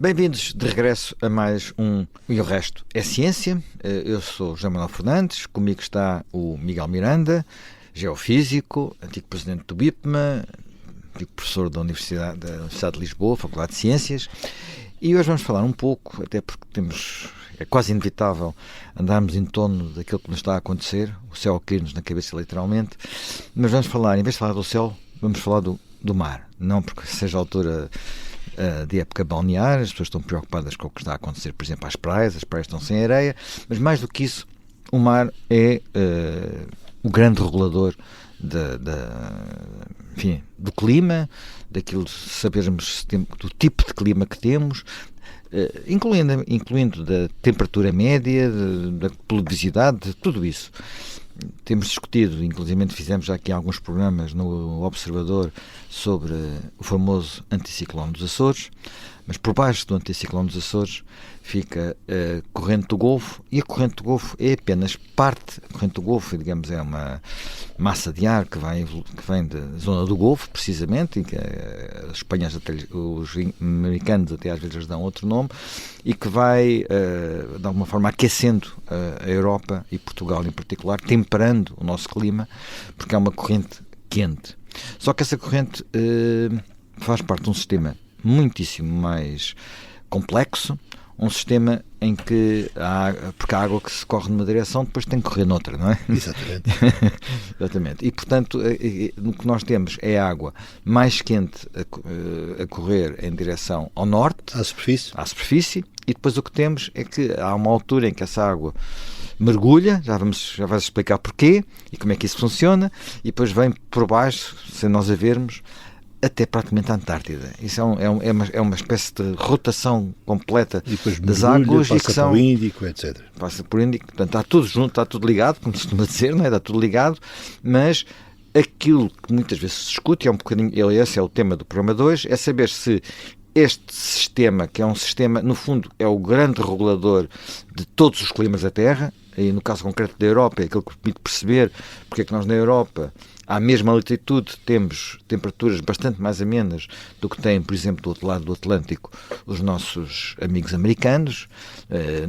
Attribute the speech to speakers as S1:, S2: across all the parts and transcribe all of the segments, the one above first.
S1: Bem-vindos de regresso a mais um E o Resto é Ciência. Eu sou José Manuel Fernandes, comigo está o Miguel Miranda, geofísico, antigo presidente do BIPMA, antigo professor da Universidade de Lisboa, Faculdade de Ciências, e hoje vamos falar um pouco, até porque é quase inevitável andarmos em torno daquilo que nos está a acontecer, o céu a cair-nos na cabeça literalmente, mas vamos falar, em vez de falar do céu, vamos falar do mar, não porque seja a altura de época balnear, as pessoas estão preocupadas com o que está a acontecer, por exemplo, às praias, as praias estão sem areia, mas mais do que isso, o mar é o grande regulador enfim, do clima, daquilo de sabermos do tipo de clima que temos, incluindo da temperatura média, da pluviosidade, de tudo isso. Temos discutido, inclusive fizemos já aqui alguns programas no Observador sobre o famoso anticiclone dos Açores, mas por baixo do anticiclone dos Açores fica a corrente do Golfo, e a corrente do Golfo é apenas parte. A corrente do Golfo, digamos, é uma massa de ar que vem da zona do Golfo, precisamente, e que os espanhóis, os americanos até às vezes dão outro nome, e que vai, de alguma forma, aquecendo a Europa e Portugal em particular, temperando o nosso clima, porque é uma corrente quente. Só que essa corrente faz parte de um sistema muitíssimo mais complexo, um sistema em que porque a água que se corre numa direção depois tem que correr noutra, não é?
S2: Exatamente.
S1: Exatamente. E, portanto, o que nós temos é a água mais quente a correr em direção ao norte, à superfície, e depois o que temos é que há uma altura em que essa água mergulha, já vais explicar porquê e como é que isso funciona, e depois vem por baixo, sem nós a vermos, até praticamente a Antártida. Isso é uma espécie de rotação completa das águas.
S2: Passa por Índico, etc.
S1: Passa por Índico. Portanto, está tudo junto, está tudo ligado, como se costuma dizer, não é? Está tudo ligado, mas aquilo que muitas vezes se discute, esse é o tema do programa 2, é saber se este sistema, que é um sistema, no fundo, é o grande regulador de todos os climas da Terra, e no caso concreto da Europa, é aquilo que permite perceber porque é que nós na Europa, à mesma altitude, temos temperaturas bastante mais amenas do que têm, por exemplo, do outro lado do Atlântico, os nossos amigos americanos.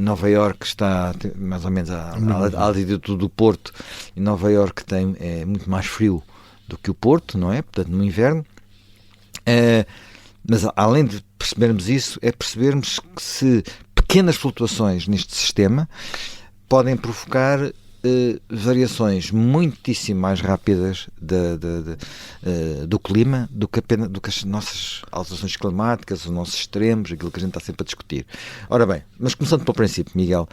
S1: Nova Iorque está mais ou menos à altitude do Porto, e Nova Iorque é muito mais frio do que o Porto, não é? Portanto, no inverno. Mas além de percebermos isso, é percebermos que se pequenas flutuações neste sistema podem provocar variações muitíssimo mais rápidas do clima do que as nossas alterações climáticas, os nossos extremos, aquilo que a gente está sempre a discutir. Ora bem, mas começando pelo princípio, Miguel,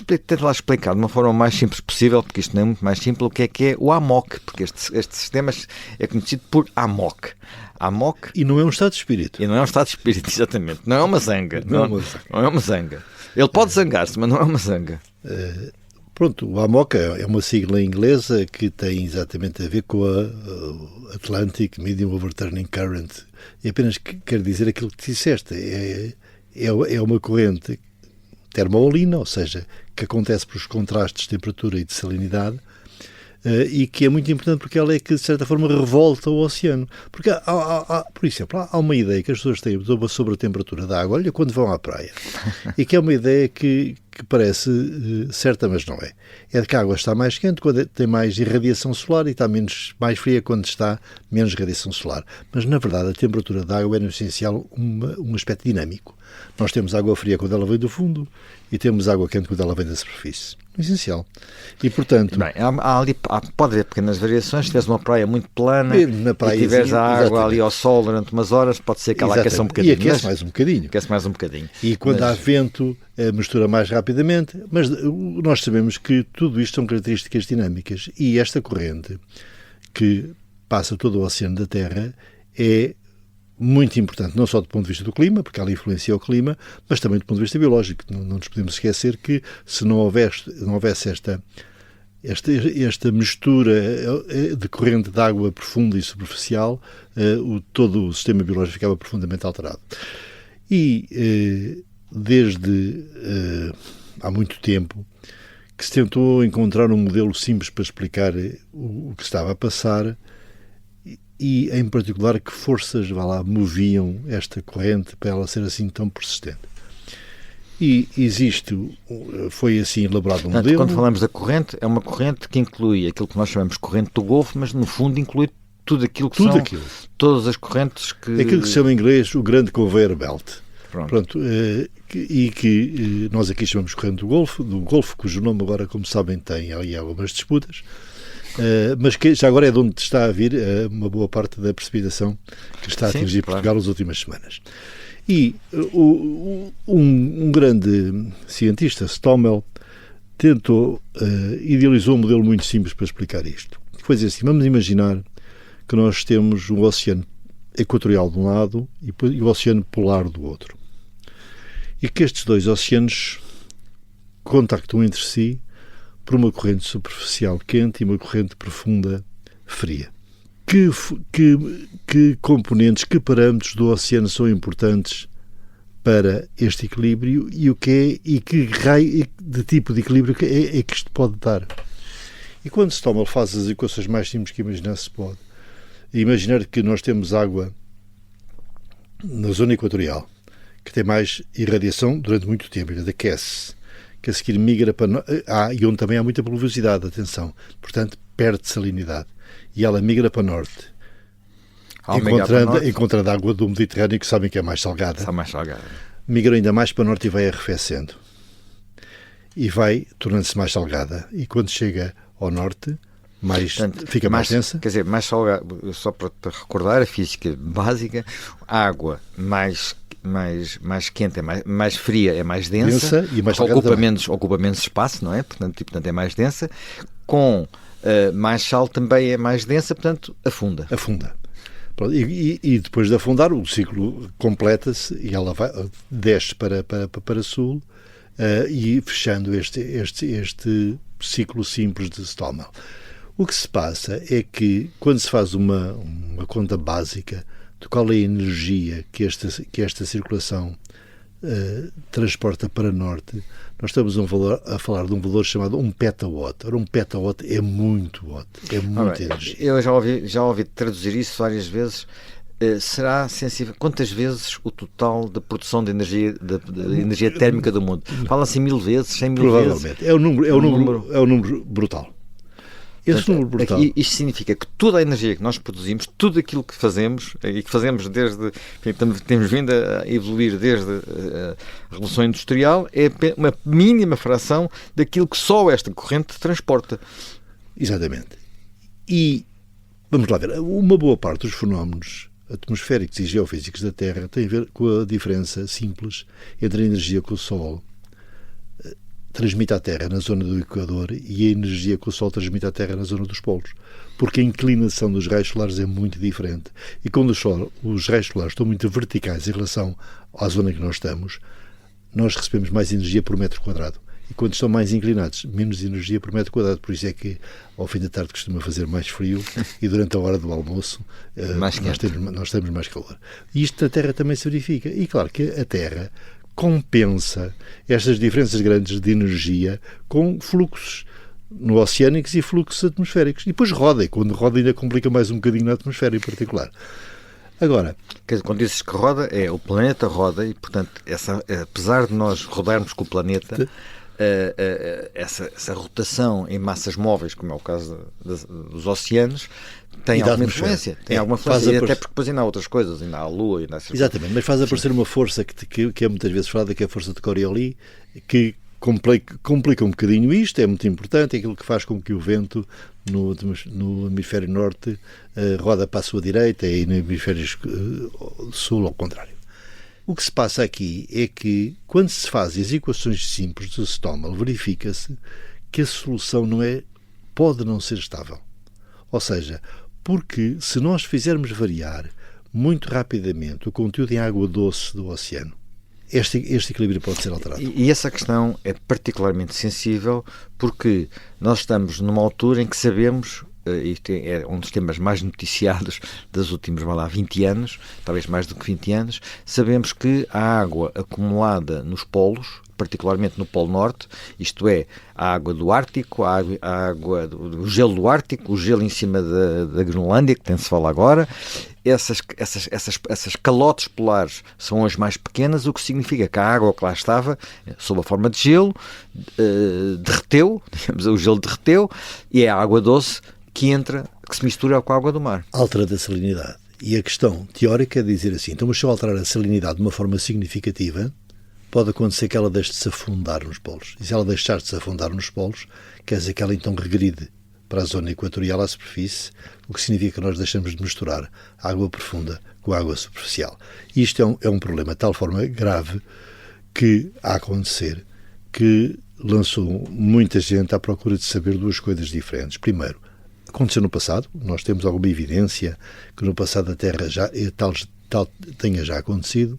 S1: tenta lá explicar de uma forma mais simples possível, porque isto não é muito mais simples, o que é o AMOC, porque este sistema é conhecido por AMOC. AMOC.
S2: E não é um estado de espírito.
S1: E não é um estado de espírito, exatamente. Não é uma zanga. Não é uma zanga. Ele pode zangar-se, mas não é uma zanga.
S2: Pronto, o AMOC é uma sigla inglesa que tem exatamente a ver com a Atlantic Medium Overturning Current. E apenas quero dizer aquilo que disseste. É uma corrente termoolina, ou seja, que acontece pelos contrastes de temperatura e de salinidade, e que é muito importante porque ela é que, de certa forma, revolta o oceano. Porque, por exemplo, há uma ideia que as pessoas têm sobre a temperatura da água, olha, quando vão à praia, e que é uma ideia que parece certa, mas não é. É de que a água está mais quente quando tem mais irradiação solar e está mais fria quando está menos radiação solar. Mas, na verdade, a temperatura da água é, no essencial, um aspecto dinâmico. Nós temos água fria quando ela vem do fundo e temos água quente quando ela vem da superfície. Essencial. E, portanto...
S1: Bem, pode haver pequenas variações. Se tiveres uma praia muito plana e tiveres a água ali ao sol durante umas horas, pode ser que ela aqueça um bocadinho.
S2: E aquece mais um bocadinho. E quando há vento, mistura mais rapidamente. Mas nós sabemos que tudo isto são características dinâmicas. E esta corrente, que passa todo o oceano da Terra, é muito importante, não só do ponto de vista do clima, porque ela influencia o clima, mas também do ponto de vista biológico. Não nos podemos esquecer que se não houvesse esta mistura de corrente de água profunda e superficial, todo o sistema biológico ficava profundamente alterado. E desde há muito tempo que se tentou encontrar um modelo simples para explicar o que estava a passar, e, em particular, que forças moviam esta corrente para ela ser assim tão persistente. E foi assim elaborado um modelo.
S1: Quando falamos da corrente, é uma corrente que inclui aquilo que nós chamamos de corrente do Golfo, mas no fundo inclui tudo aquilo que todas as correntes que...
S2: Aquilo que se chama em inglês o grande conveyor belt.
S1: Pronto.
S2: E que nós aqui chamamos corrente do Golfo, cujo nome agora, como sabem, tem ali algumas disputas, mas que já agora é de onde está a vir uma boa parte da precipitação que está a atingir Portugal nas últimas semanas. E um grande cientista, Stommel, idealizou um modelo muito simples para explicar isto. Foi dizer assim, vamos imaginar que nós temos um oceano equatorial de um lado e o oceano polar do outro. E que estes dois oceanos contactam entre si por uma corrente superficial quente e uma corrente profunda fria. Que componentes, que parâmetros do oceano são importantes para este equilíbrio e que raio de tipo de equilíbrio é que isto pode dar? E quando Stommel faz as equações mais simples que imaginar se pode, imaginar que nós temos água na zona equatorial, que tem mais irradiação durante muito tempo, ele aquece, que a seguir migra para... e onde também há muita pluviosidade, atenção, portanto perde salinidade. E ela migra para norte, encontrando a água do Mediterrâneo, que sabem que é mais salgada.
S1: Está mais salgada.
S2: Migra ainda mais para norte e vai arrefecendo. E vai tornando-se mais salgada. E quando chega ao norte, fica mais densa.
S1: Quer dizer, mais salgada, só para recordar a física básica, a água mais quente, mais fria é mais densa
S2: e mais
S1: ocupa menos espaço, não é? Portanto é mais densa. Com mais sal também é mais densa, portanto afunda.
S2: Pronto, e depois de afundar, o ciclo completa-se e ela desce para sul, e fechando este ciclo simples de Stommel. O que se passa é que, quando se faz uma conta básica de qual é a energia que esta circulação transporta para norte, nós estamos a falar de um valor chamado 1 petawatt. Ora, 1 petawatt é muito watt, é muita energia.
S1: Eu já ouvi traduzir isso várias vezes. Será sensível? Quantas vezes o total da produção de energia térmica do mundo? Fala-se 1000 vezes, 100 mil
S2: Provavelmente.
S1: vezes?
S2: É um número brutal.
S1: Isto significa que toda a energia que nós produzimos, tudo aquilo que fazemos, e que fazemos desde... Temos vindo a evoluir desde a Revolução Industrial, é uma mínima fração daquilo que só esta corrente transporta.
S2: Exatamente. E, vamos lá ver, uma boa parte dos fenómenos atmosféricos e geofísicos da Terra tem a ver com a diferença simples entre a energia que o Sol transmite à Terra na zona do Equador e a energia que o Sol transmite à Terra na zona dos polos. Porque a inclinação dos raios solares é muito diferente. E quando os raios solares estão muito verticais em relação à zona em que nós estamos, nós recebemos mais energia por metro quadrado. E quando estão mais inclinados, menos energia por metro quadrado. Por isso é que ao fim da tarde costuma fazer mais frio e durante a hora do almoço nós temos mais calor. E isto na Terra também se verifica. E claro que a Terra compensa estas diferenças grandes de energia com fluxos no oceânicos e fluxos atmosféricos. E depois roda, e quando roda ainda complica mais um bocadinho na atmosfera em particular. Agora...
S1: Quando dizes que roda, o planeta roda e, portanto, apesar de nós rodarmos com o planeta, essa rotação em massas móveis, como é o caso dos oceanos, tem alguma influência. Tem alguma influência, até porque depois ainda há outras coisas, ainda há a Lua, ainda há...
S2: Exatamente, mas faz aparecer uma força que é muitas vezes falada, que é a força de Coriolis, que complica um bocadinho isto, é muito importante, é aquilo que faz com que o vento no hemisfério norte roda para a sua direita e no hemisfério sul ao contrário. O que se passa aqui é que, quando se fazem as equações simples de Stommel, verifica-se que a solução pode não ser estável. Ou seja, porque se nós fizermos variar muito rapidamente o conteúdo em água doce do oceano, este equilíbrio pode ser alterado.
S1: E essa questão é particularmente sensível porque nós estamos numa altura em que sabemos, isto é um dos temas mais noticiados dos últimos 20 anos, talvez mais do que 20 anos, sabemos que a água acumulada nos polos, particularmente no Polo Norte, isto é, a água do Ártico, a água do gelo do Ártico, o gelo em cima da Groenlândia, que tem-se fala agora. Essas calotes polares são as mais pequenas, o que significa que a água que lá estava, sob a forma de gelo, derreteu, digamos, o gelo derreteu, e é a água doce que se mistura com a água do mar.
S2: Altera a salinidade. E a questão teórica é dizer assim, então, mas se eu alterar a salinidade de uma forma significativa, pode acontecer que ela deixe de se afundar nos polos. E se ela deixar de se afundar nos polos, quer dizer que ela então regride para a zona equatorial à superfície, o que significa que nós deixamos de misturar a água profunda com a água superficial. E isto é um problema de tal forma grave que a acontecer que lançou muita gente à procura de saber duas coisas diferentes. Primeiro, aconteceu no passado, nós temos alguma evidência que no passado a Terra tal tenha já acontecido.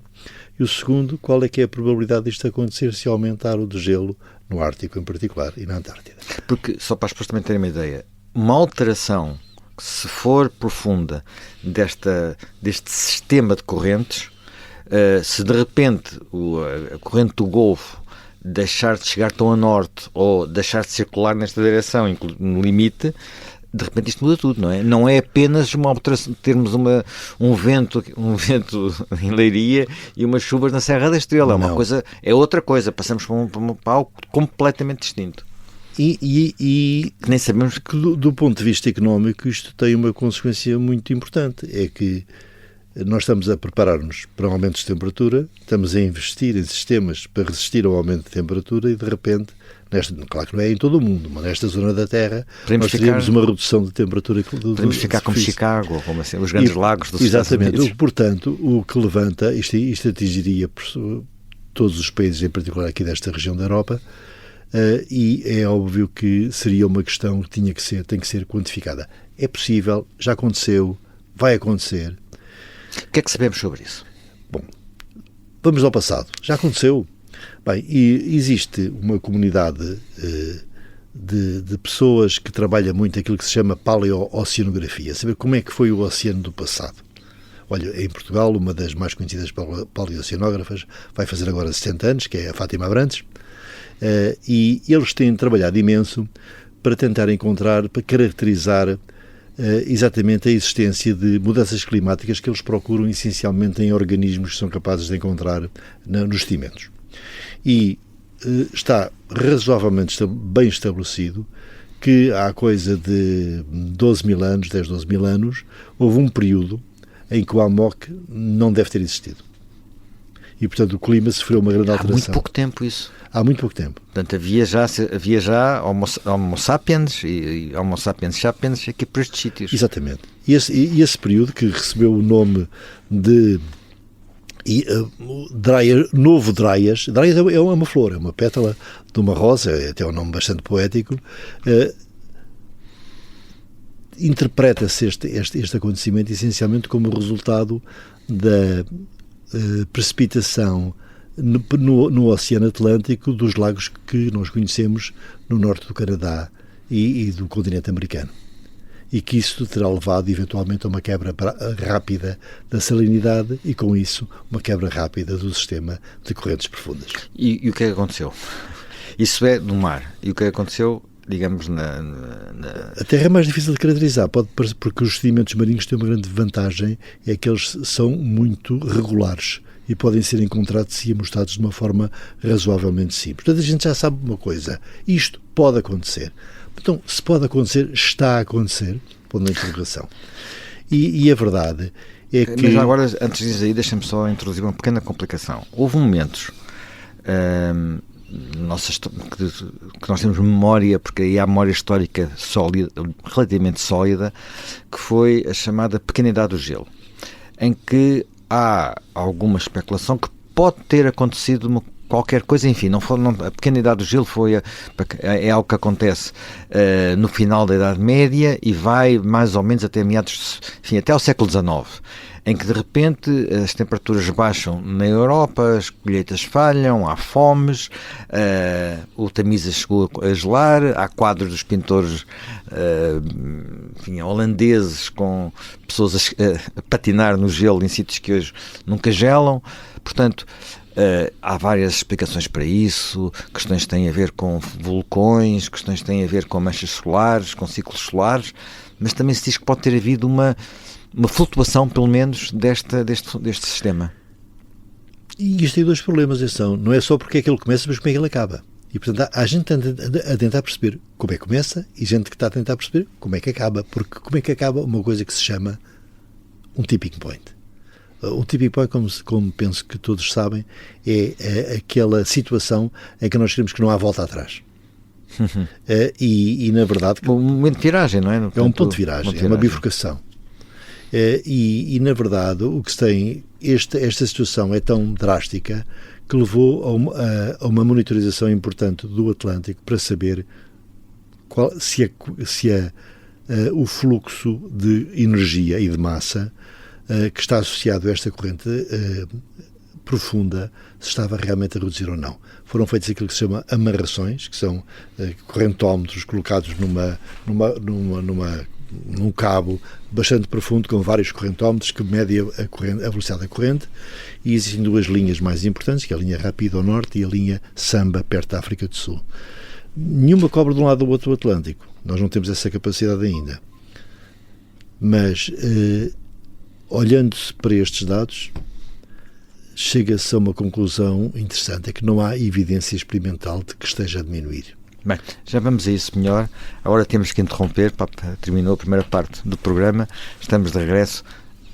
S2: E o segundo, qual é que é a probabilidade disto acontecer se aumentar o degelo no Ártico em particular e na Antártida?
S1: Porque, só para as pessoas também terem uma ideia, uma alteração, se for profunda, deste sistema de correntes, se de repente a corrente do Golfo deixar de chegar tão a norte ou deixar de circular nesta direção, no limite, de repente isto muda tudo, não é? Não é apenas uma alteração, termos um vento em Leiria e umas chuvas na Serra da Estrela. É outra coisa. Passamos para algo completamente distinto.
S2: E
S1: que nem sabemos
S2: que do ponto de vista económico isto tem uma consequência muito importante. É que nós estamos a preparar-nos para aumentos de temperatura, estamos a investir em sistemas para resistir ao aumento de temperatura e de repente, claro que não é em todo o mundo, mas nesta zona da Terra nós teríamos uma redução de temperatura.
S1: Podemos ficar como Chicago, como assim, os grandes lagos dos Estados Unidos.
S2: Exatamente. Portanto, o que levanta, isto atingiria todos os países, em particular aqui desta região da Europa, e é óbvio que seria uma questão que tem que ser quantificada. É possível, já aconteceu, vai acontecer.
S1: O que é que sabemos sobre isso?
S2: Bom, vamos ao passado. Já aconteceu. Bem, e existe uma comunidade de pessoas que trabalha muito aquilo que se chama paleoceanografia, saber como é que foi o oceano do passado. Olha, em Portugal, uma das mais conhecidas paleoceanógrafas vai fazer agora 70 anos, que é a Fátima Abrantes, e eles têm trabalhado imenso para tentar encontrar, para caracterizar exatamente a existência de mudanças climáticas que eles procuram essencialmente em organismos que são capazes de encontrar nos sedimentos. E está razoavelmente bem estabelecido que há coisa de 12 mil anos, 10, 12 mil anos, houve um período em que o AMOC não deve ter existido. E, portanto, o clima sofreu uma grande alteração.
S1: Há muito pouco tempo isso.
S2: Há muito pouco tempo.
S1: Portanto, havia já Homo sapiens e Homo sapiens sapiens aqui por estes sítios.
S2: Exatamente. E esse período, que recebeu o nome de Novo Dryas. Dryas é uma flor, é uma pétala de uma rosa, é até um nome bastante poético. Interpreta-se este acontecimento essencialmente como resultado da precipitação no Oceano Atlântico dos lagos que nós conhecemos no norte do Canadá e do continente americano. E que isso terá levado eventualmente a uma quebra rápida da salinidade e, com isso, uma quebra rápida do sistema de correntes profundas.
S1: E o que é que aconteceu? Isso é no mar. E o que é que aconteceu, digamos,
S2: A Terra é mais difícil de caracterizar, porque os sedimentos marinhos têm uma grande vantagem, é que eles são muito regulares e podem ser encontrados e amostrados de uma forma razoavelmente simples. Portanto, a gente já sabe uma coisa, isto pode acontecer. Então, se pode acontecer, está a acontecer, pondo a interrogação. E a verdade é que...
S1: Mas agora, antes disso aí, deixa-me só introduzir uma pequena complicação. Houve momentos que nós temos memória, porque aí há memória histórica sólida, relativamente sólida, que foi a chamada Pequena Idade do Gelo, em que há alguma especulação que pode ter acontecido qualquer coisa, enfim, a Pequena Idade do Gelo é algo que acontece no final da Idade Média e vai mais ou menos até meados, enfim, até ao século XIX, em que de repente as temperaturas baixam na Europa, as colheitas falham, há fomes, o Tamisa chegou a gelar, há quadros dos pintores holandeses com pessoas a patinar no gelo em sítios que hoje nunca gelam. Portanto, Há várias explicações para isso, questões que têm a ver com vulcões, questões que têm a ver com manchas solares, com ciclos solares, mas também se diz que pode ter havido uma flutuação, pelo menos, deste sistema.
S2: E isto tem dois problemas, não é só porque é que ele começa, mas como é que ele acaba. E, portanto, há gente a tentar perceber como é que começa e gente que está a tentar perceber como é que acaba. Porque como é que acaba uma coisa que se chama um tipping point. Um tipping point, como penso que todos sabem, é aquela situação em que nós queremos que não há volta atrás. E na verdade...
S1: Um momento de viragem, não é?
S2: É um ponto de viragem, é uma bifurcação. E na verdade, o que se tem... Esta situação é tão drástica que levou a uma monitorização importante do Atlântico para saber se o fluxo de energia e de massa que está associado a esta corrente profunda se estava realmente a reduzir ou não. Foram feitas aquilo que se chama amarrações, que são correntómetros colocados num cabo bastante profundo com vários correntómetros que medem a velocidade da corrente, e existem duas linhas mais importantes, que é a linha rápida ao norte e a linha Samba, perto da África do Sul. Nenhuma cobre de um lado ou do outro o Atlântico. Nós não temos essa capacidade ainda. Mas, olhando-se para estes dados, chega-se a uma conclusão interessante, é que não há evidência experimental de que esteja a diminuir.
S1: Bem, já vamos a isso melhor. Agora temos que interromper, terminou a primeira parte do programa. Estamos de regresso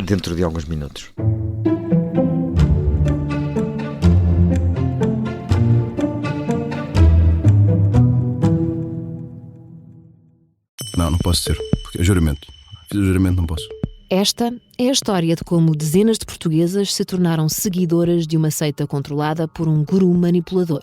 S1: dentro de alguns minutos.
S3: Não posso ser, porque é juramento. Fiz o juramento, não posso.
S4: Esta é a história de como dezenas de portuguesas se tornaram seguidoras de uma seita controlada por um guru manipulador.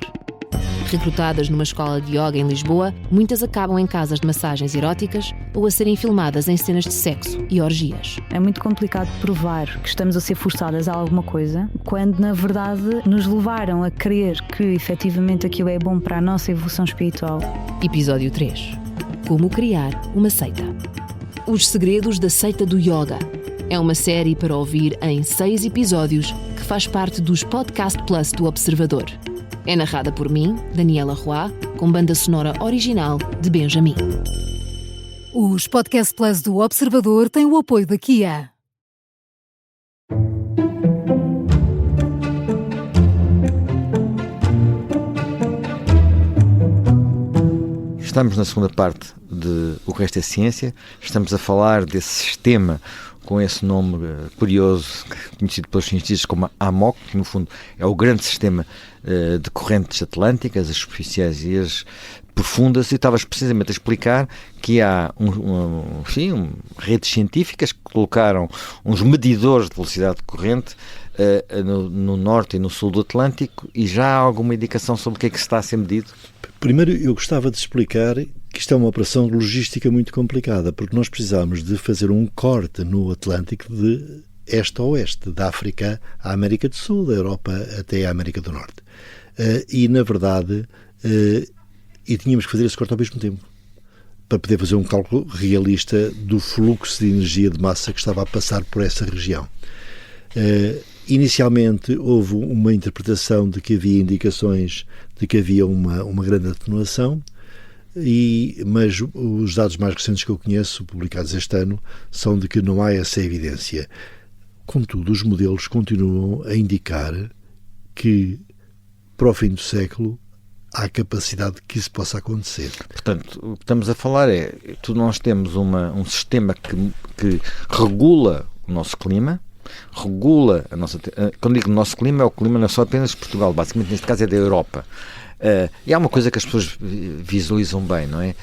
S4: Recrutadas numa escola de yoga em Lisboa, muitas acabam em casas de massagens eróticas ou a serem filmadas em cenas de sexo e orgias.
S5: É muito complicado provar que estamos a ser forçadas a alguma coisa, quando na verdade nos levaram a crer que efetivamente aquilo é bom para a nossa evolução espiritual.
S4: Episódio 3. Como criar uma seita. Os segredos da seita do yoga. É uma série para ouvir em 6 episódios que faz parte dos Podcast Plus do Observador. É narrada por mim, Daniela Roy, com banda sonora original de Benjamin.
S6: Os Podcast Plus do Observador têm o apoio da Kia.
S1: Estamos na segunda parte de O Resto é Ciência. Estamos a falar desse sistema com esse nome curioso, conhecido pelos cientistas como AMOC, que no fundo é o grande sistema de correntes atlânticas, as superficiais e as profundas, e estavas precisamente a explicar que há redes científicas que colocaram uns medidores de velocidade de corrente no norte e no sul do Atlântico, e já há alguma indicação sobre o que é que está a ser medido?
S2: Primeiro, eu gostava de explicar que isto é uma operação logística muito complicada, porque nós precisamos de fazer um corte no Atlântico de este a oeste, da África à América do Sul, da Europa até à América do Norte. E, na verdade, tínhamos que fazer esse corte ao mesmo tempo, para poder fazer um cálculo realista do fluxo de energia de massa que estava a passar por essa região. Inicialmente houve uma interpretação de que havia indicações de que havia uma grande atenuação, mas os dados mais recentes que eu conheço, publicados este ano, são de que não há essa evidência. Contudo, os modelos continuam a indicar que, para o fim do século, há capacidade de que isso possa acontecer.
S1: Portanto, o que estamos a falar é que nós temos um sistema que regula o nosso clima, regula a nossa... Quando digo nosso clima, é o clima não é só apenas de Portugal, basicamente neste caso é da Europa. E há uma coisa que as pessoas visualizam bem, não é?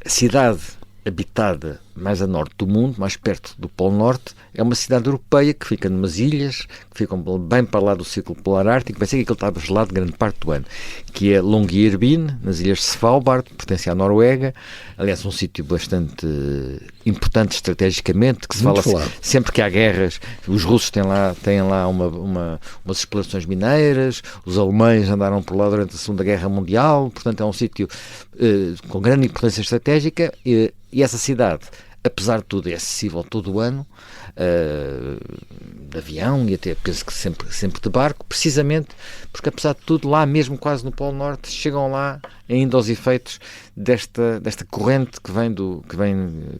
S1: A cidade habitada mais a norte do mundo, mais perto do Polo Norte, é uma cidade europeia que fica numas ilhas, que ficam bem para lá do Círculo Polar Ártico, vai ser que aquilo estava gelado grande parte do ano, que é Longyearbyen, nas ilhas de Svalbard, pertence à Noruega, aliás um sítio bastante importante estrategicamente, que se fala sempre que há guerras, os russos têm lá umas explorações mineiras, os alemães andaram por lá durante a Segunda Guerra Mundial, portanto é um sítio com grande importância estratégica, e essa cidade apesar de tudo, é acessível todo o ano, de avião e até penso que sempre de barco, precisamente porque, apesar de tudo, lá mesmo quase no Polo Norte, chegam lá ainda aos efeitos desta corrente que vem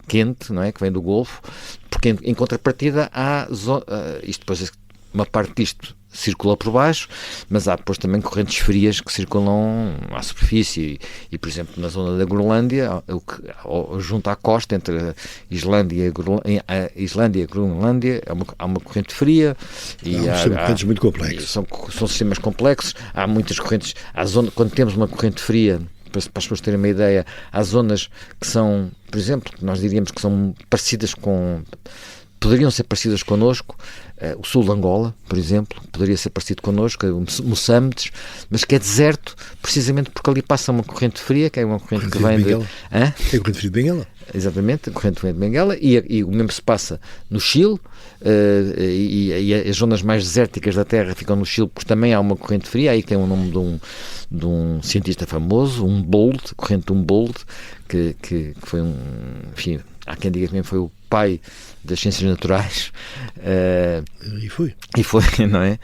S1: quente, não é? Que vem do Golfo, porque em contrapartida há isto depois, uma parte disto circula por baixo, mas há depois também correntes frias que circulam à superfície e por exemplo, na zona da Groenlândia, junto à costa, entre a Islândia e a Groenlândia, há uma corrente fria.
S2: São correntes muito complexos.
S1: São sistemas complexos, há muitas correntes. Quando temos uma corrente fria, para as pessoas terem uma ideia, há zonas que são, por exemplo, nós diríamos que são parecidas poderiam ser parecidas connosco, o sul de Angola, por exemplo, poderia ser parecido connosco, Moçambiques, mas que é deserto, precisamente porque ali passa uma corrente fria, que é uma corrente que vem de...
S2: É a corrente fria de Benguela.
S1: Exatamente, a corrente vem de Benguela, e o mesmo se passa no Chile, e as zonas mais desérticas da Terra ficam no Chile, porque também há uma corrente fria, aí tem o nome de um cientista famoso, Humboldt, corrente de Humboldt, que foi enfim, há quem diga que também foi o pai das ciências naturais.
S2: E foi,
S1: não é?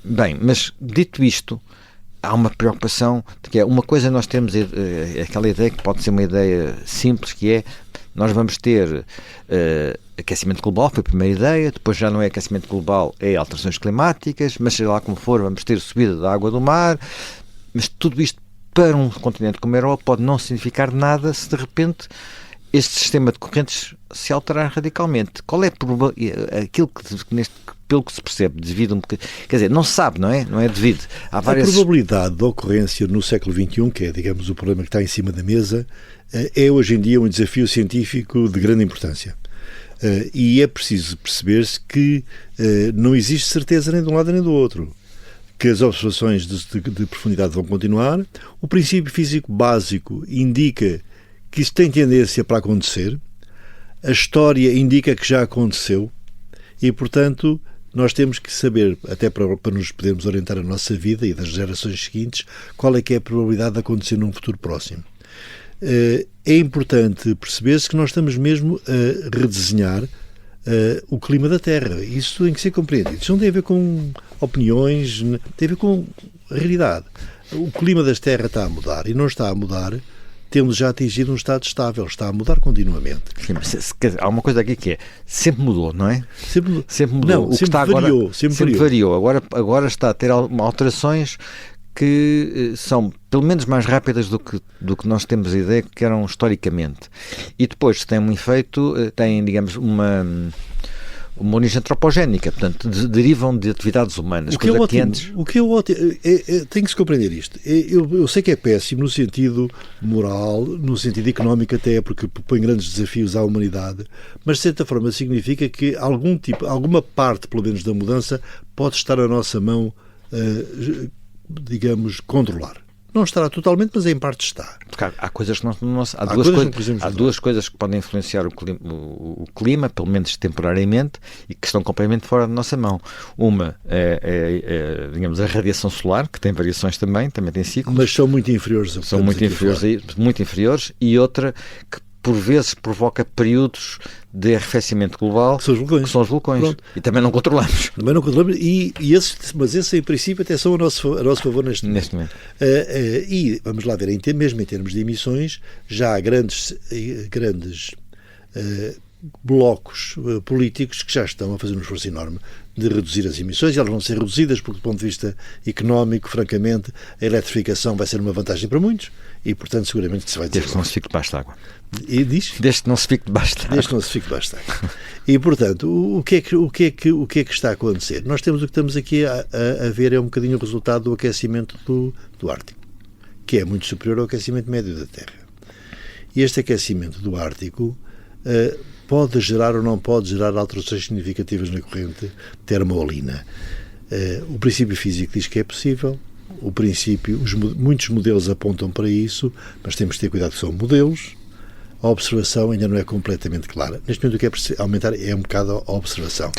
S1: Bem, mas dito isto, há uma preocupação de que uma coisa nós temos aquela ideia que pode ser uma ideia simples, que é nós vamos ter aquecimento global, foi a primeira ideia, depois já não é aquecimento global, é alterações climáticas, mas seja lá como for, vamos ter subida da água do mar, mas tudo isto para um continente como a Europa pode não significar nada se de repente este sistema de correntes se alterar radicalmente. Qual é aquilo que, pelo que se percebe, devido quer dizer, não se sabe, não é? Não é devido.
S2: A probabilidade de ocorrência no século XXI, que é, digamos, o problema que está em cima da mesa, é hoje em dia um desafio científico de grande importância. E é preciso perceber-se que não existe certeza nem de um lado nem do outro. Que as observações de profundidade vão continuar. O princípio físico básico indica que isto tem tendência para acontecer, a história indica que já aconteceu e, portanto, nós temos que saber, até para nos podermos orientar a nossa vida e das gerações seguintes, qual é que é a probabilidade de acontecer num futuro próximo. É importante perceber-se que nós estamos mesmo a redesenhar o clima da Terra. Isso tem que ser compreendido. Isso não tem a ver com opiniões, tem a ver com a realidade. O clima das Terras está a mudar e não está a mudar. Temos já atingido um estado estável, está a mudar continuamente.
S1: Sim, há uma coisa aqui que é, sempre mudou, não é? Sempre mudou.
S2: Não,
S1: o que está
S2: variou,
S1: agora, sempre variou. Agora está a ter alterações que são pelo menos mais rápidas do que nós temos a ideia que eram historicamente. E depois tem um efeito, tem, digamos, uma origem antropogénica, portanto, derivam de atividades humanas.
S2: O que é ótimo. O que é ótimo. Tem que se compreender isto. Eu sei que é péssimo no sentido moral, no sentido económico até, porque põe grandes desafios à humanidade, mas de certa forma significa que alguma parte, pelo menos, da mudança pode estar na nossa mão, digamos, controlar. Não estará totalmente, mas em parte está.
S1: Porque há coisas que há duas coisas que podem influenciar o clima, pelo menos temporariamente, e que estão completamente fora da nossa mão. Uma é digamos, a radiação solar, que tem variações também tem ciclos.
S2: Mas são muito inferiores.
S1: São muito inferiores, e outra que por vezes provoca períodos de arrefecimento global, que são os vulcões. Pronto. E também não controlamos.
S2: Mas esses, em princípio, até são a nosso favor neste momento. E, vamos lá ver, mesmo em termos de emissões, já há grandes blocos políticos que já estão a fazer um esforço enorme de reduzir as emissões, e elas vão ser reduzidas porque, do ponto de vista económico, francamente, a eletrificação vai ser uma vantagem para muitos e, portanto, seguramente que se vai dizer.
S1: Desde que não se fique debaixo de água.
S2: E diz?
S1: Desde que não se fique debaixo de água.
S2: Desde que não se fique debaixo de água. E, portanto, o que é que está a acontecer? Nós temos o que estamos aqui a ver é um bocadinho o resultado do aquecimento do Ártico, que é muito superior ao aquecimento médio da Terra. E este aquecimento do Ártico pode gerar ou não pode gerar alterações significativas na corrente termoalina. O princípio físico diz que é possível, muitos modelos apontam para isso, mas temos que ter cuidado que são modelos, a observação ainda não é completamente clara. Neste momento o que é preciso aumentar é um bocado a observação.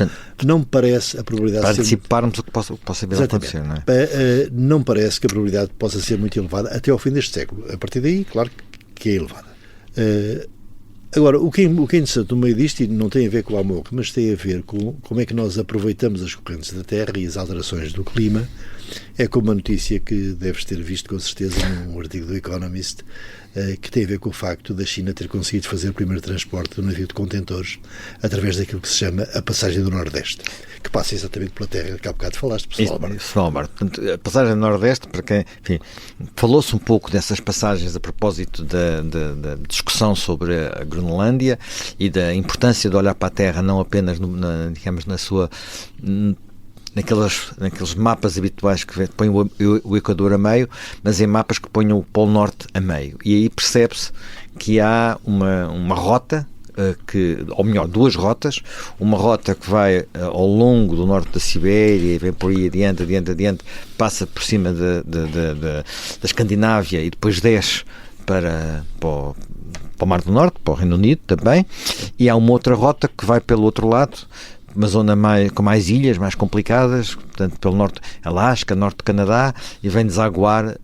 S2: Não me parece a probabilidade...
S1: Para anteciparmos o que possa vir a acontecer, não é?
S2: Não parece que a probabilidade possa ser muito elevada até ao fim deste século. A partir daí, claro que é elevada. Agora, o que é interessante no meio disto, e não tem a ver com o AMOC, mas tem a ver com como é que nós aproveitamos as correntes da Terra e as alterações do clima, é como uma notícia que deves ter visto com certeza num artigo do Economist, que tem a ver com o facto da China ter conseguido fazer o primeiro transporte de um navio de contentores através daquilo que se chama a passagem do Nordeste, que passa exatamente pela terra que há bocado falaste, por
S1: Svalbard. Portanto, a passagem do Nordeste, para quem, enfim, falou-se um pouco dessas passagens a propósito da discussão sobre a Groenlândia e da importância de olhar para a Terra não apenas digamos, na sua... Naqueles mapas habituais que põem o Equador a meio, mas em mapas que ponham o Polo Norte a meio. E aí percebe-se que há uma rota, ou melhor, duas rotas. Uma rota que vai ao longo do norte da Sibéria e vem por aí adiante, passa por cima da Escandinávia e depois desce para o Mar do Norte, para o Reino Unido também. E há uma outra rota que vai pelo outro lado, uma zona com mais ilhas, mais complicadas, portanto, pelo norte, Alasca, norte do Canadá, e vem desaguar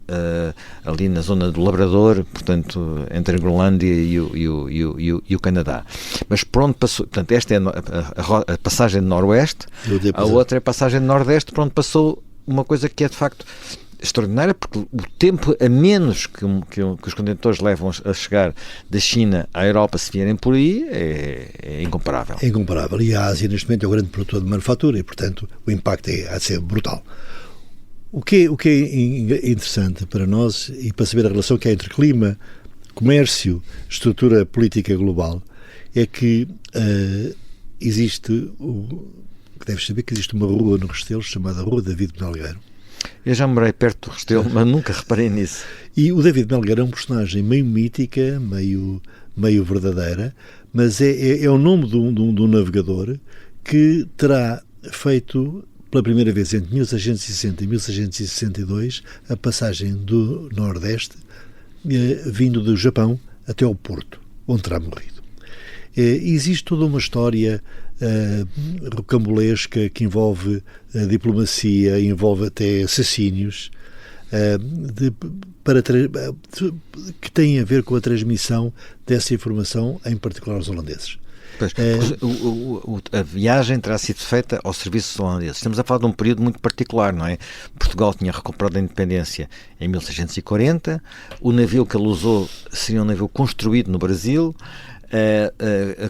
S1: ali na zona do Labrador, portanto, entre a Groenlândia e o Canadá. Mas por onde passou, portanto, esta é a passagem de Noroeste, a outra é a passagem de Nordeste, por onde passou uma coisa que é de facto extraordinária, porque o tempo a menos que os contentores levam a chegar da China à Europa, se vierem por aí, é incomparável.
S2: É incomparável. E a Ásia, neste momento, é o grande produtor de manufatura e, portanto, o impacto há de ser brutal. O que é interessante para nós e para saber a relação que há entre clima, comércio, estrutura política global, é que existe, deves saber que existe uma rua no Restelo chamada Rua David Melgueiro.
S1: Eu já morei perto do Restelo, mas nunca reparei nisso.
S2: E o David Melgueiro é um personagem meio mítica, meio verdadeira, mas é o nome de um navegador que terá feito pela primeira vez entre 1660 e 1662 a passagem do Nordeste, vindo do Japão até ao Porto, onde terá morrido. Existe toda uma história rocambolesca que envolve diplomacia, envolve até assassínios, que tem a ver com a transmissão dessa informação, em particular aos holandeses.
S1: Pois, a viagem terá sido feita aos serviços holandeses. Estamos a falar de um período muito particular, não é? Portugal tinha recuperado a independência em 1640, o navio que ele usou seria um navio construído no Brasil,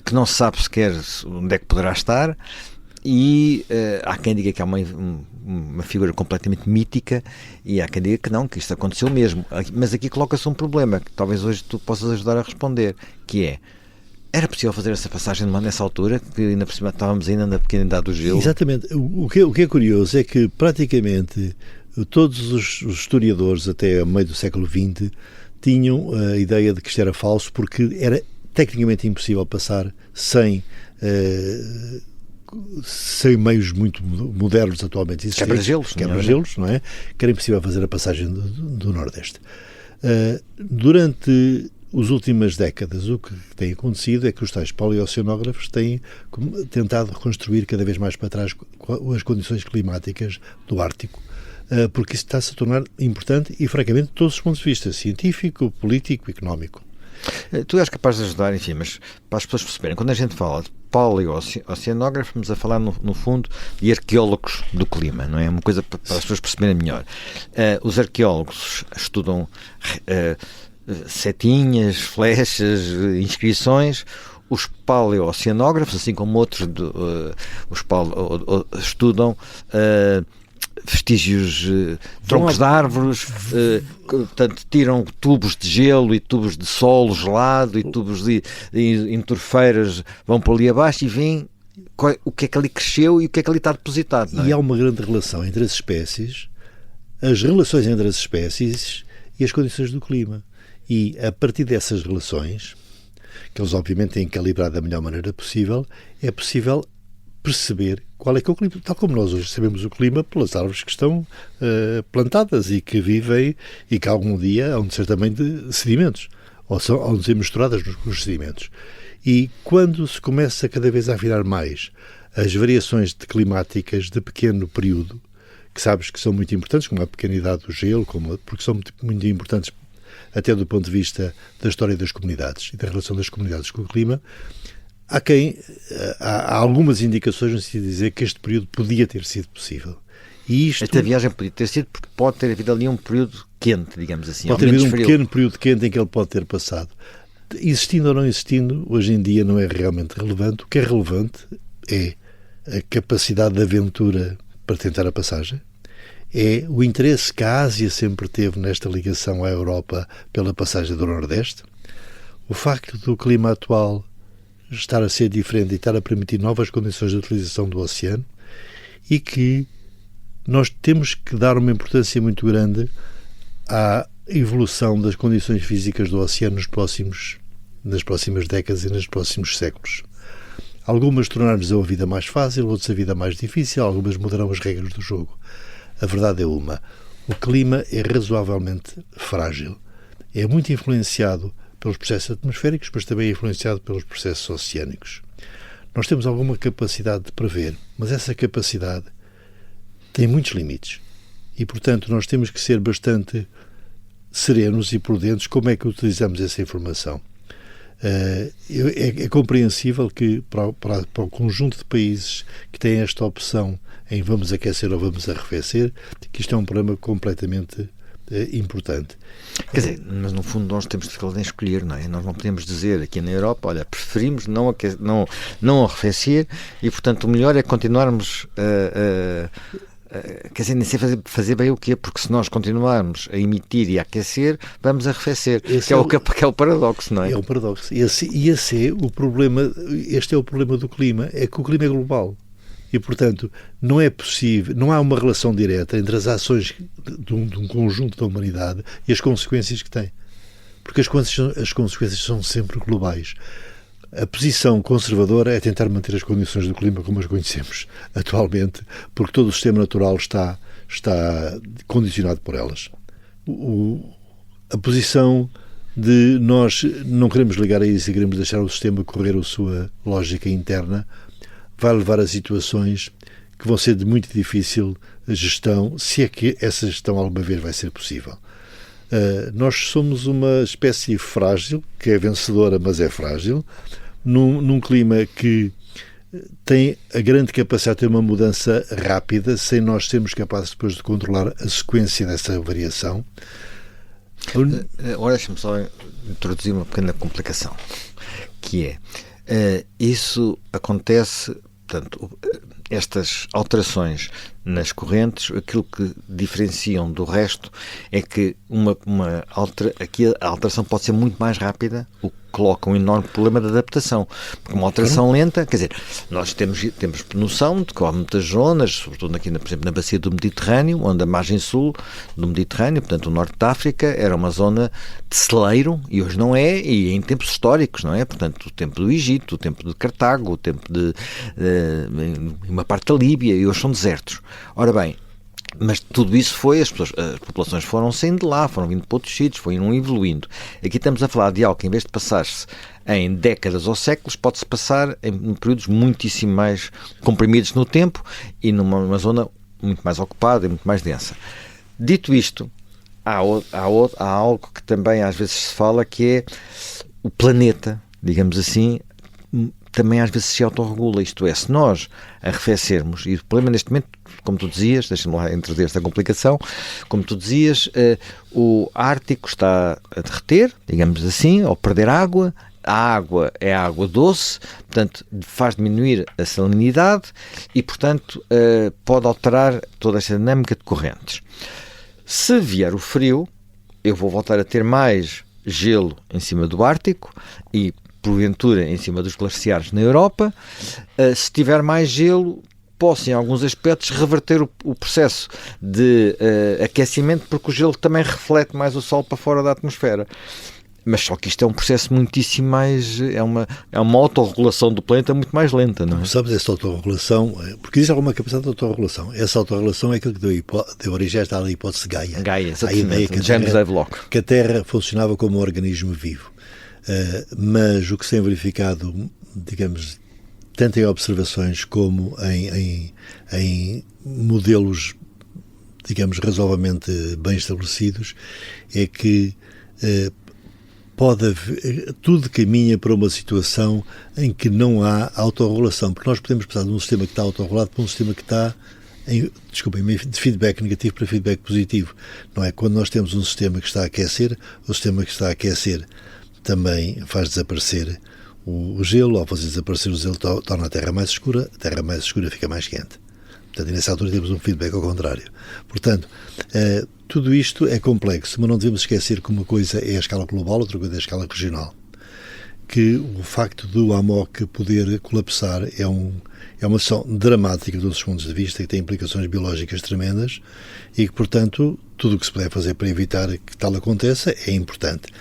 S1: que não se sabe sequer onde é que poderá estar, e há quem diga que é uma figura completamente mítica, e há quem diga que não, que isto aconteceu mesmo. Mas aqui coloca-se um problema que talvez hoje tu possas ajudar a responder, que é: era possível fazer essa passagem nessa altura, que ainda por cima estávamos ainda na pequena idade do gelo?
S2: Exatamente. O que é curioso é que praticamente todos os historiadores até o meio do século XX tinham a ideia de que isto era falso, porque era tecnicamente impossível passar sem meios muito modernos atualmente existentes. Quebra-gelos, não é? Que era impossível fazer a passagem do Nordeste. Durante as últimas décadas, o que tem acontecido é que os tais paleoceanógrafos têm tentado reconstruir cada vez mais para trás as condições climáticas do Ártico, porque isso está-se a tornar importante e, francamente, de todos os pontos de vista, científico, político, económico.
S1: Tu és capaz de ajudar, enfim, mas para as pessoas perceberem, quando a gente fala de paleoceanógrafos, estamos a falar, no fundo, de arqueólogos do clima, não é? Uma coisa para as pessoas perceberem melhor. Os arqueólogos estudam setinhas, flechas, inscrições. Os paleoceanógrafos, assim como outros, estudam vestígios, troncos de árvores, portanto, tiram tubos de gelo e tubos de solo gelado e tubos de entorfeiras, vão por ali abaixo e veem o que é que ali cresceu e o que é que ali está depositado. Não é?
S2: E há uma grande relação entre as espécies, as relações entre as espécies e as condições do clima. E a partir dessas relações, que eles obviamente têm que calibrar da melhor maneira possível, é possível perceber qual é que é o clima, tal como nós hoje sabemos o clima pelas árvores que estão plantadas e que vivem e que algum dia hão de ser também de sedimentos, ou hão de ser misturadas nos sedimentos. E quando se começa cada vez a afinar mais as variações climáticas de pequeno período, que sabes que são muito importantes, como a pequena idade do gelo, porque são muito importantes até do ponto de vista da história das comunidades e da relação das comunidades com o clima, há algumas indicações no sentido de dizer que este período podia ter sido possível. E
S1: esta viagem podia ter sido porque pode ter havido ali um período quente, digamos assim.
S2: Pode ter havido um pequeno período quente em que ele pode ter passado. Existindo ou não existindo, hoje em dia não é realmente relevante. O que é relevante é a capacidade de aventura para tentar a passagem, é o interesse que a Ásia sempre teve nesta ligação à Europa pela passagem do Nordeste, o facto do clima atual estar a ser diferente e estar a permitir novas condições de utilização do oceano, e que nós temos que dar uma importância muito grande à evolução das condições físicas do oceano nas próximas décadas e nos próximos séculos. Algumas tornaram-nos a vida mais fácil, outras a vida mais difícil, algumas mudarão as regras do jogo. A verdade é uma: o clima é razoavelmente frágil. É muito influenciado pelos processos atmosféricos, mas também é influenciado pelos processos oceânicos. Nós temos alguma capacidade de prever, mas essa capacidade tem muitos limites. E, portanto, nós temos que ser bastante serenos e prudentes como é que utilizamos essa informação. É compreensível que para o conjunto de países que têm esta opção em vamos aquecer ou vamos arrefecer, que isto é um problema completamente importante.
S1: Quer dizer, mas no fundo nós temos de escolher, não é? Nós não podemos dizer aqui na Europa, olha, preferimos não arrefecer e, portanto, o melhor é continuarmos quer dizer, nem sei fazer bem o quê, porque se nós continuarmos a emitir e a aquecer, vamos arrefecer, que é o paradoxo, não é?
S2: É o paradoxo. Esse é o problema, este é o problema do clima, é que o clima é global. E, portanto, não é possível, não há uma relação direta entre as ações de um conjunto da humanidade e as consequências que tem. Porque as consequências são sempre globais. A posição conservadora é tentar manter as condições do clima como as conhecemos atualmente, porque todo o sistema natural está condicionado por elas. A posição de nós não queremos ligar a isso e queremos deixar o sistema correr a sua lógica interna vai levar a situações que vão ser de muito difícil gestão, se é que essa gestão alguma vez vai ser possível. Nós somos uma espécie frágil, que é vencedora, mas é frágil, num clima que tem a grande capacidade de ter uma mudança rápida, sem nós sermos capazes depois de controlar a sequência dessa variação.
S1: Agora deixa-me só introduzir uma pequena complicação, que é, isso acontece, portanto, estas alterações nas correntes, aquilo que diferenciam do resto é que aqui a alteração pode ser muito mais rápida, o que coloca um enorme problema de adaptação, porque uma alteração lenta, quer dizer, nós temos noção de que há muitas zonas, sobretudo aqui, por exemplo, na bacia do Mediterrâneo, onde a margem sul do Mediterrâneo, portanto o norte de África, era uma zona de celeiro, e hoje não é, e em tempos históricos, não é? Portanto, o tempo do Egito, o tempo de Cartago, o tempo de uma parte da Líbia, e hoje são desertos. Ora bem, mas tudo isso foi, as populações foram saindo de lá, foram vindo para outros sítios, foram evoluindo. Aqui estamos a falar de algo que, em vez de passar-se em décadas ou séculos, pode-se passar em períodos muitíssimo mais comprimidos no tempo e numa zona muito mais ocupada e muito mais densa. Dito isto, há algo que também às vezes se fala, que é o planeta, digamos assim, também às vezes se autorregula, isto é, se nós arrefecermos, e o problema neste momento, como tu dizias, deixa-me lá introduzir esta complicação, como tu dizias, o Ártico está a derreter, digamos assim, ao perder água, a água é água doce, portanto faz diminuir a salinidade e, portanto, pode alterar toda esta dinâmica de correntes. Se vier o frio, eu vou voltar a ter mais gelo em cima do Ártico e, porventura, em cima dos glaciares na Europa. Se tiver mais gelo, posso, em alguns aspectos, reverter o processo de aquecimento, porque o gelo também reflete mais o sol para fora da atmosfera. Mas só que isto é um processo muitíssimo mais... É uma autorregulação do planeta muito mais lenta, não é?
S2: Sabes, essa autorregulação... Porque existe alguma capacidade de autorregulação. Essa autorregulação é aquilo que deu origem à tal hipótese Gaia.
S1: Gaia, exatamente. James Lovelock.
S2: Que a Terra funcionava como um organismo vivo. Mas o que se tem verificado, digamos, tanto em observações como em modelos, digamos, razoavelmente bem estabelecidos, é que pode haver, tudo caminha para uma situação em que não há autorregulação, porque nós podemos passar de um sistema que está autorregulado para um sistema que está de feedback negativo para feedback positivo. Não é? Quando nós temos um sistema que está a aquecer, o sistema que está a aquecer também faz desaparecer o gelo. Ao fazer desaparecer o gelo, torna a terra mais escura fica mais quente. Portanto, nessa altura temos um feedback ao contrário. Portanto, tudo isto é complexo, mas não devemos esquecer que uma coisa é a escala global, outra coisa é a escala regional. Que o facto do AMOC poder colapsar é uma ação dramática de todos os pontos de vista, que tem implicações biológicas tremendas e que, portanto, tudo o que se puder fazer para evitar que tal aconteça é importante.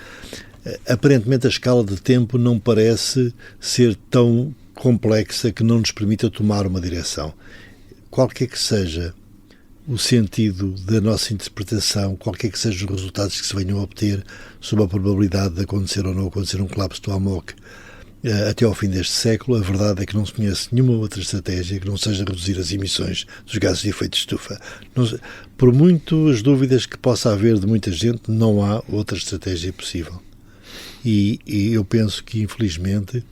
S2: Aparentemente, a escala de tempo não parece ser tão complexa que não nos permita tomar uma direção. Qualquer que seja o sentido da nossa interpretação, qualquer que sejam os resultados que se venham a obter sobre a probabilidade de acontecer ou não acontecer um colapso do AMOC até ao fim deste século, a verdade é que não se conhece nenhuma outra estratégia que não seja reduzir as emissões dos gases de efeito de estufa. Por muitas dúvidas que possa haver de muita gente, não há outra estratégia possível. E eu penso que, infelizmente,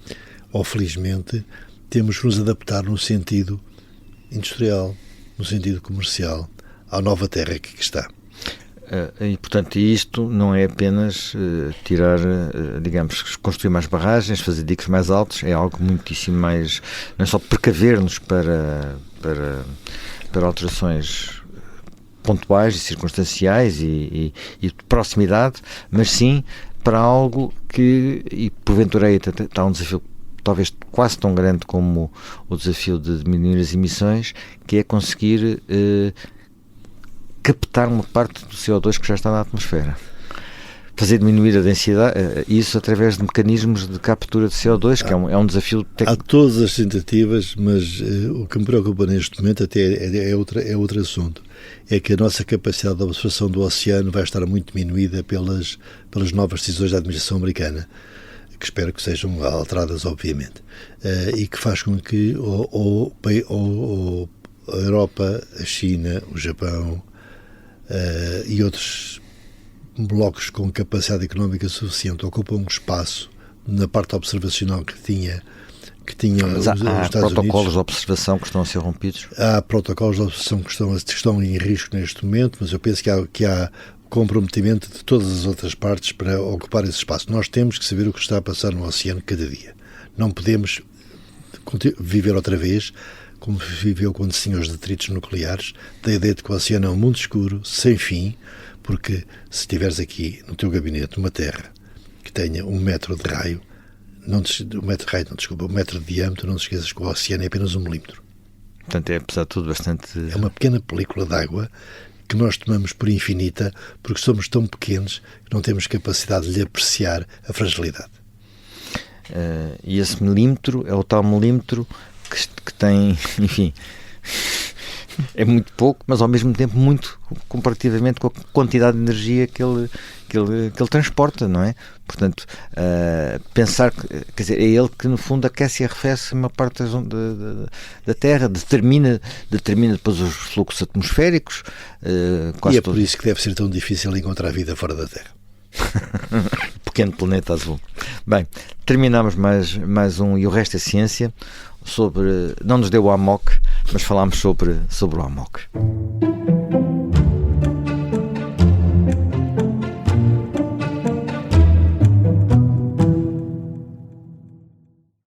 S2: ou felizmente, temos que nos adaptar no sentido industrial, no sentido comercial, à nova terra que aqui está.
S1: E, portanto, isto não é apenas tirar, digamos, construir mais barragens, fazer diques mais altos, é algo muitíssimo mais, não é só precaver-nos para alterações pontuais e circunstanciais e de proximidade, mas sim para algo que, e porventura aí está um desafio talvez quase tão grande como o desafio de diminuir as emissões, que é conseguir captar uma parte do CO2 que já está na atmosfera. Fazer diminuir a densidade, isso através de mecanismos de captura de CO2, que é um desafio técnico.
S2: Há todas as tentativas, mas o que me preocupa neste momento até é outro assunto. É que a nossa capacidade de observação do oceano vai estar muito diminuída pelas novas decisões da administração americana, que espero que sejam alteradas, obviamente, e que faz com que a Europa, a China, o Japão e outros blocos com capacidade económica suficiente ocupam um espaço na parte observacional que tinham os Estados Unidos.
S1: Há protocolos de observação que estão a ser rompidos?
S2: Há protocolos de observação que estão em risco neste momento, mas eu penso que há comprometimento de todas as outras partes para ocupar esse espaço. Nós temos que saber o que está a passar no oceano cada dia. Não podemos viver outra vez como viveu quando se tinha os detritos nucleares, da ideia de que o oceano é um mundo escuro, sem fim, porque se tiveres aqui no teu gabinete uma terra que tenha 1 metro de raio, um metro de diâmetro, não te esqueças que o oceano é apenas 1 milímetro.
S1: Portanto, é, apesar de tudo, bastante...
S2: É uma pequena película de água que nós tomamos por infinita porque somos tão pequenos que não temos capacidade de lhe apreciar a fragilidade.
S1: E esse milímetro é o tal milímetro que tem, enfim, é muito pouco, mas ao mesmo tempo muito comparativamente com a quantidade de energia que ele transporta, não é? Portanto, pensar que, quer dizer, é ele que no fundo aquece e arrefece uma parte da Terra, determina depois os fluxos atmosféricos.
S2: E é por isso que deve ser tão difícil encontrar vida fora da Terra.
S1: Pequeno planeta azul. Bem, terminamos mais um E o Resto é Ciência. Não nos deu o AMOC, mas falámos sobre o AMOC.